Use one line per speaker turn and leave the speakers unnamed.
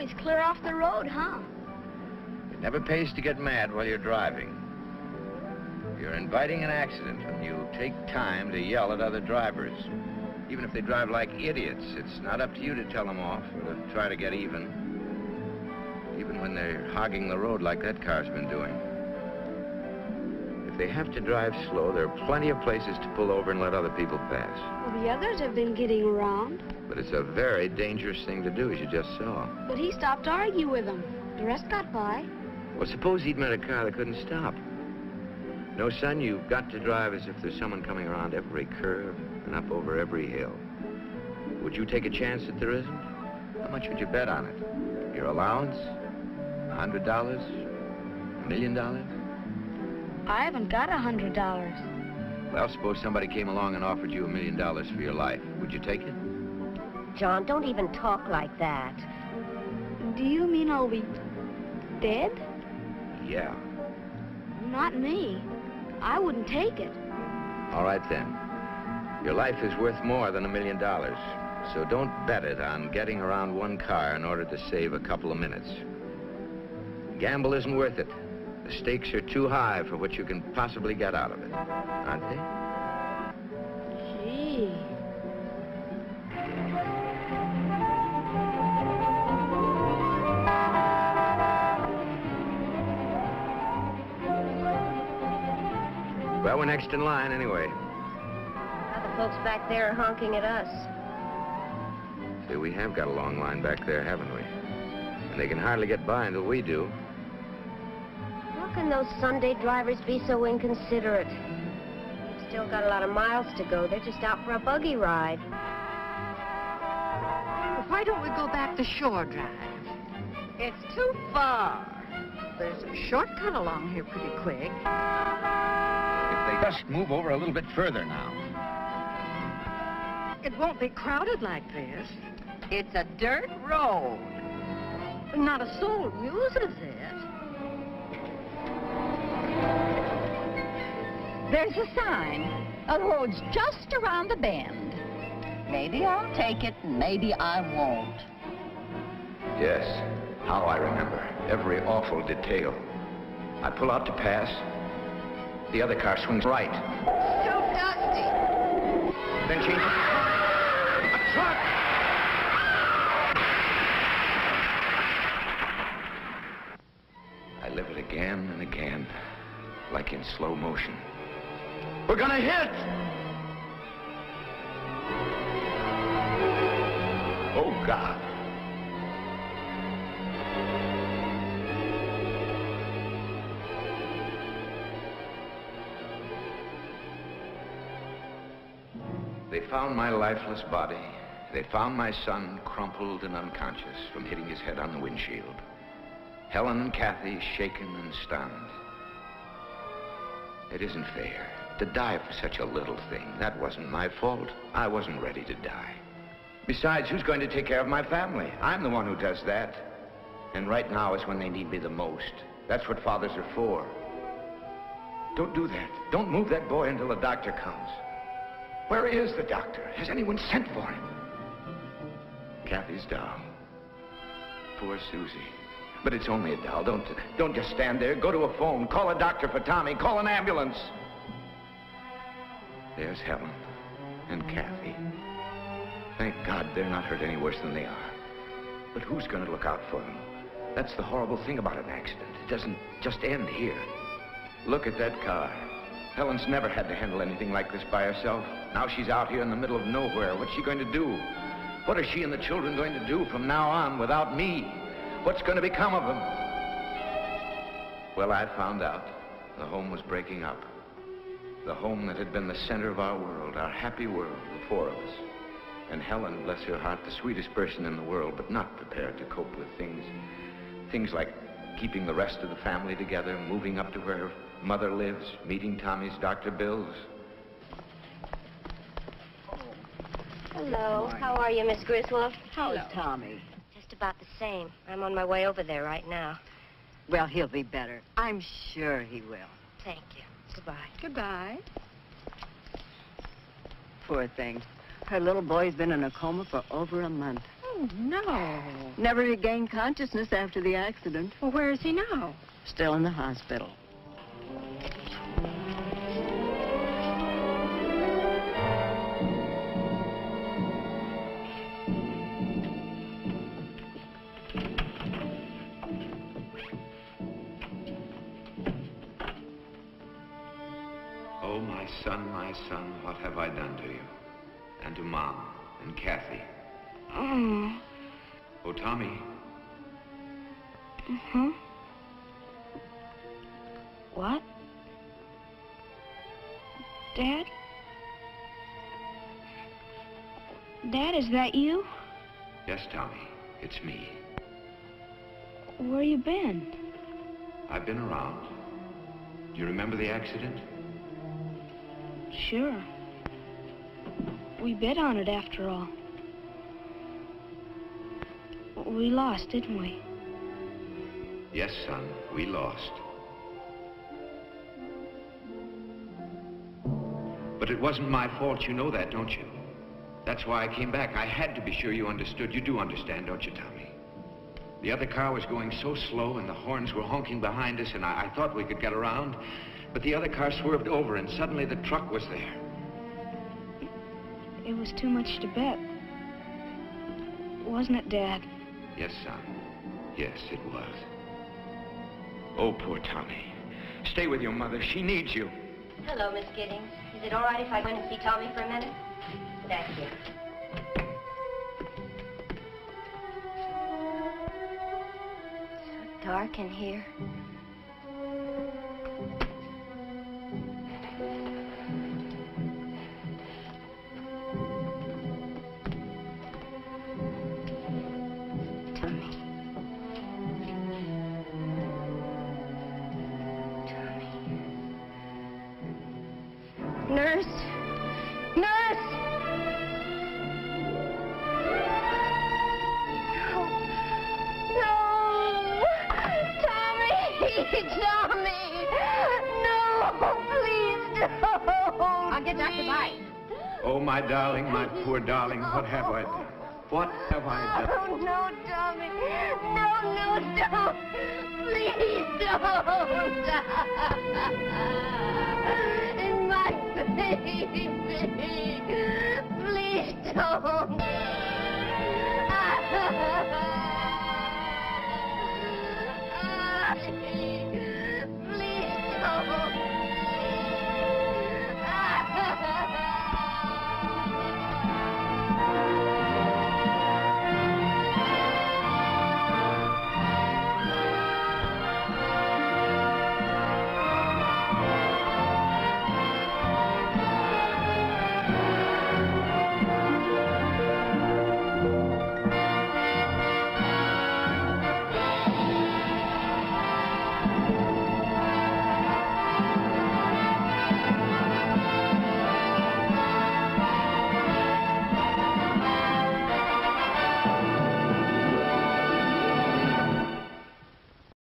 he's clear off the road, huh?
It never pays to get mad while you're driving. You're inviting an accident when you take time to yell at other drivers. Even if they drive like idiots, it's not up to you to tell them off or to try to get even. Even when they're hogging the road like that car's been doing. If they have to drive slow, there are plenty of places to pull over and let other people pass.
Well, the others have been getting around.
But it's a very dangerous thing to do, as you just saw.
But he stopped to argue with them. The rest got by.
Well, suppose he'd met a car that couldn't stop. No, son, you've got to drive as if there's someone coming around every curve and up over every hill. Would you take a chance that there isn't? How much would you bet on it? Your allowance? $100? $1 million?
I haven't got $100.
Well, suppose somebody came along and offered you $1 million for your life. Would you take it?
John, don't even talk like that.
Do you mean I'll be dead?
Yeah.
Not me. I wouldn't take it.
All right, then. Your life is worth more than $1 million. So don't bet it on getting around one car in order to save a couple of minutes. Gamble isn't worth it. The stakes are too high for what you can possibly get out of it, aren't they?
Gee.
Well, we're next in line anyway.
Other folks back there are honking at us.
See, we have got a long line back there, haven't we? And they can hardly get by until we do.
How can those Sunday drivers be so inconsiderate? They've still got a lot of miles to go. They're just out for a buggy ride.
Well, why don't we go back to Shore Drive? It's too far. There's a shortcut along here pretty quick.
If they just move over a little bit further now.
It won't be crowded like this. It's a dirt road. Not a soul uses it. There's a sign. The road's just around the bend. Maybe I'll take it, maybe I won't.
Yes, how I remember. Every awful detail. I pull out to pass. The other car swings right.
So dusty.
Then changes. A truck! I live it again and again, like in slow motion. We're gonna hit! Oh, God. They found my lifeless body. They found my son crumpled and unconscious from hitting his head on the windshield. Helen and Kathy shaken and stunned. It isn't fair to die for such a little thing. That wasn't my fault. I wasn't ready to die. Besides, who's going to take care of my family? I'm the one who does that. And right now is when they need me the most. That's what fathers are for. Don't do that. Don't move that boy until the doctor comes. Where is the doctor? Has anyone sent for him? Kathy's doll. Poor Susie. But it's only a doll. Don't just stand there. Go to a phone. Call a doctor for Tommy. Call an ambulance. There's Helen and Kathy. Thank God they're not hurt any worse than they are. But who's going to look out for them? That's the horrible thing about an accident. It doesn't just end here. Look at that car. Helen's never had to handle anything like this by herself. Now she's out here in the middle of nowhere. What's she going to do? What are she and the children going to do from now on without me? What's going to become of them? Well, I found out the home was breaking up. The home that had been the center of our world, our happy world, the four of us. And Helen, bless her heart, the sweetest person in the world, but not prepared to cope with things like keeping the rest of the family together, moving up to where her mother lives, meeting Tommy's doctor bills.
Hello. How are you, Miss Griswold?
How's Tommy?
Just about the same. I'm on my way over there right now.
Well, he'll be better. I'm sure he will.
Thank you. Goodbye.
Goodbye. Poor thing. Her little boy's been in a coma for over a month.
Oh,
Oh, no. Never regained consciousness after the accident. Well, where is he now? Still in the hospital.
Oh, my son, what have I done to you? And to Mom and Kathy.
Oh.
Oh, Tommy.
Uh-huh. What? Dad? Dad, is that you?
Yes, Tommy, it's me.
Where you been?
I've been around. Do you remember the accident?
Sure. We bid on it after all. We lost, didn't we?
Yes, son, we lost. But it wasn't my fault, you know that, don't you? That's why I came back. I had to be sure you understood. You do understand, don't you, Tommy? The other car was going so slow and the horns were honking behind us, and I thought we could get around. But the other car swerved over, and suddenly the truck was there.
It was too much to bet. Wasn't it, Dad?
Yes, son. Yes, it was. Oh, poor Tommy. Stay with your mother. She needs you.
Hello, Miss Giddings. Is it all right if I go in and see Tommy for a minute? Thank you. So dark in here. Nurse! Nurse! No! No! Tommy! Tommy! No! Please don't! I'll get Dr. Bite.
Oh, my darling, my poor darling, what have I done? What have I done?
Oh, no, Tommy. No, don't. Please don't. In my baby. Please don't.